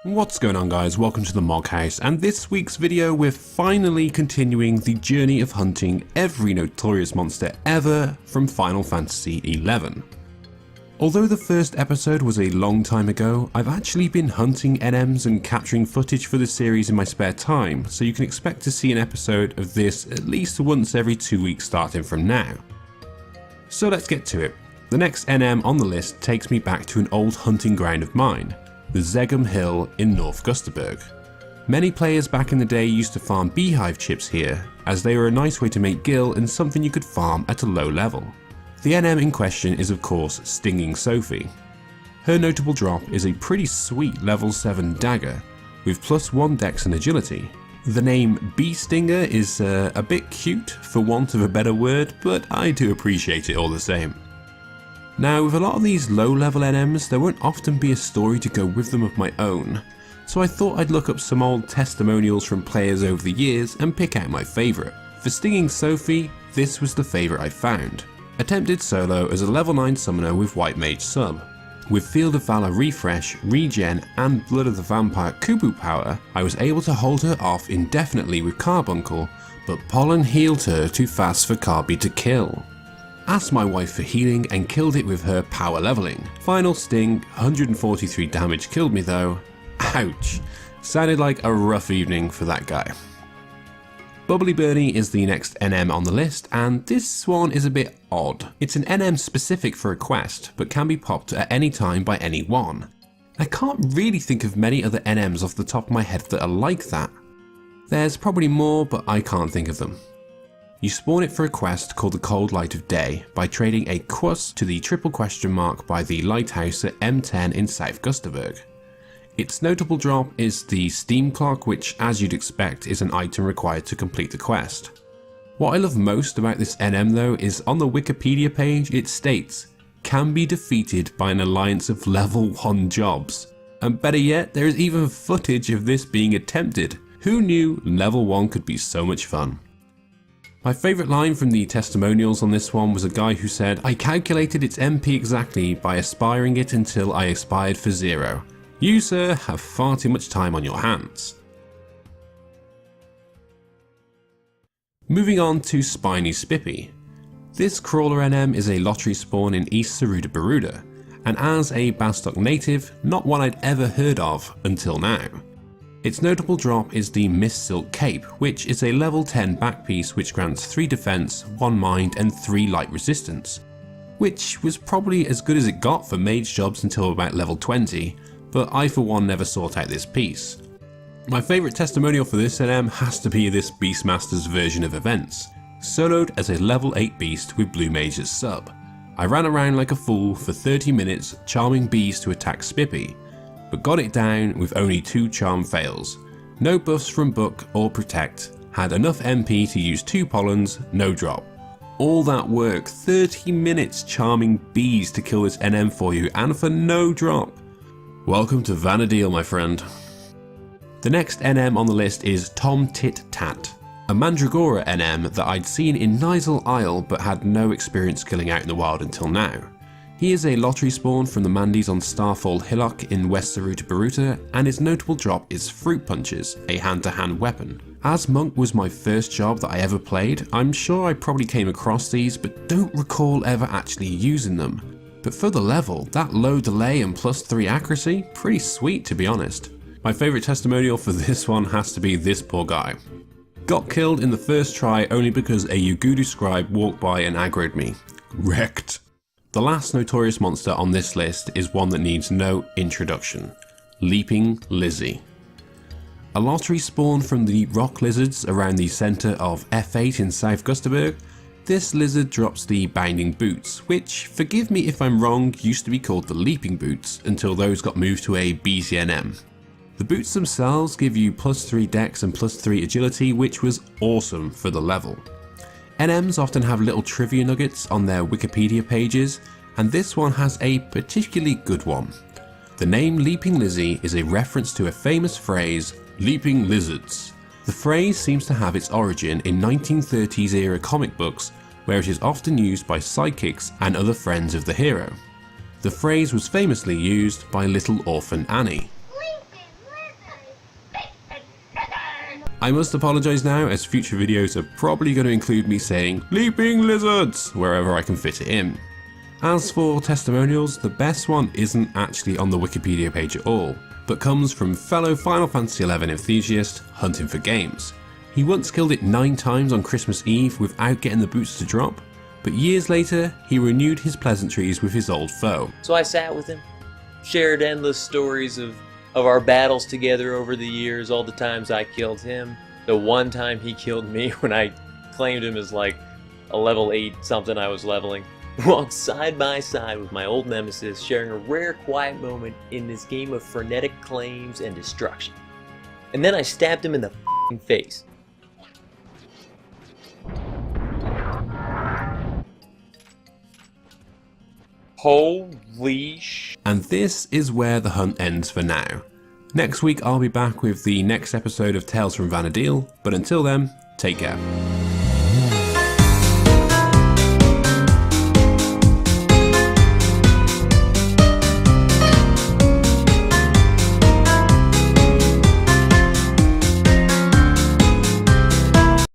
What's going on, guys? Welcome to the Mog House, and this week's video we're finally continuing the journey of hunting every notorious monster ever from Final Fantasy XI. Although the first episode was a long time ago, I've actually been hunting NMs and capturing footage for the series in my spare time, so you can expect to see an episode of this at least once every 2 weeks starting from now. So let's get to it. The next NM on the list takes me back to an old hunting ground of mine, the Zegum Hill in North Gusterberg. Many players back in the day used to farm beehive chips here, as they were a nice way to make gil and something you could farm at a low level. The NM in question is of course Stinging Sophie. Her notable drop is a pretty sweet level 7 dagger, with +1 dex and agility. The name Bee Stinger is a bit cute for want of a better word, but I do appreciate it all the same. Now, with a lot of these low-level NMs, there won't often be a story to go with them of my own, so I thought I'd look up some old testimonials from players over the years and pick out my favourite. For Stinging Sophie, this was the favourite I found. Attempted solo as a level 9 summoner with White Mage sub. With Field of Valor refresh, regen and Blood of the Vampire Kubu power, I was able to hold her off indefinitely with Carbuncle, but Pollen healed her too fast for Carby to kill. Asked my wife for healing and killed it with her power leveling. Final sting, 143 damage killed me though. Ouch. Sounded like a rough evening for that guy. Bubbly Bertie is the next NM on the list, and this one is a bit odd. It's an NM specific for a quest, but can be popped at any time by anyone. I can't really think of many other NMs off the top of my head that are like that. There's probably more, but I can't think of them. You spawn it for a quest called the Cold Light of Day by trading a Quus to the triple question mark by the lighthouse at M10 in South Gusterberg. Its notable drop is the Steam Clock, which, as you'd expect, is an item required to complete the quest. What I love most about this NM though is on the Wikipedia page it states, can be defeated by an alliance of level 1 jobs. And better yet, there is even footage of this being attempted. Who knew level 1 could be so much fun? My favourite line from the testimonials on this one was a guy who said, I calculated its MP exactly by aspiring it until I aspired for 0. You, sir, have far too much time on your hands. Moving on to Spiny Pippi. This crawler NM is a lottery spawn in East Saruda Baruda, and as a Bastock native, not one I'd ever heard of until now. Its notable drop is the Mist Silk Cape, which is a level 10 back piece which grants 3 defense, 1 mind and 3 light resistance, which was probably as good as it got for mage jobs until about level 20, but I for one never sought out this piece. My favourite testimonial for this NM has to be this Beastmaster's version of events, soloed as a level 8 beast with Blue Mage as sub. I ran around like a fool for 30 minutes charming bees to attack Pippi, but got it down with only 2 charm fails. No buffs from Book or Protect, had enough MP to use 2 pollens, no drop. All that work, 30 minutes charming bees to kill this NM for you and for no drop. Welcome to vana'diel, my friend. The next NM on the list is Tom Tit Tat, a Mandragora NM that I'd seen in Nizal Isle but had no experience killing out in the wild until now. He is a lottery spawn from the Mandies on Starfall Hillock in West Saruta Baruta, and his notable drop is Fruit Punches, a hand-to-hand weapon. As Monk was my first job that I ever played, I'm sure I probably came across these but don't recall ever actually using them. But for the level, that low delay and +3 accuracy, pretty sweet to be honest. My favourite testimonial for this one has to be this poor guy. Got killed in the first try only because a Ugudu scribe walked by and aggroed me. Wrecked. The last notorious monster on this list is one that needs no introduction, Leaping Lizzie. A lottery spawn from the rock lizards around the centre of F8 in South Gusterberg, this lizard drops the Bounding Boots, which, forgive me if I'm wrong, used to be called the Leaping Boots until those got moved to a BZNM. The boots themselves give you +3 dex and +3 agility, which was awesome for the level. NMs often have little trivia nuggets on their Wikipedia pages, and this one has a particularly good one. The name Leaping Lizzie is a reference to a famous phrase, leaping lizards. The phrase seems to have its origin in 1930s era comic books, where it is often used by sidekicks and other friends of the hero. The phrase was famously used by Little Orphan Annie. I must apologise now, as future videos are probably going to include me saying leaping lizards wherever I can fit it in. As for testimonials, the best one isn't actually on the Wikipedia page at all, but comes from fellow Final Fantasy XI enthusiast Hunting for Games. He once killed it 9 times on Christmas Eve without getting the boots to drop, but years later he renewed his pleasantries with his old foe. So I sat with him, shared endless stories of our battles together over the years, all the times I killed him, the one time he killed me when I claimed him as like a level 8 something I was leveling. Walked side by side with my old nemesis, sharing a rare quiet moment in this game of frenetic claims and destruction. And then I stabbed him in the f***ing face. Holy sh... And this is where the hunt ends for now. Next week I'll be back with the next episode of Tales from Vana'diel, but until then, take care.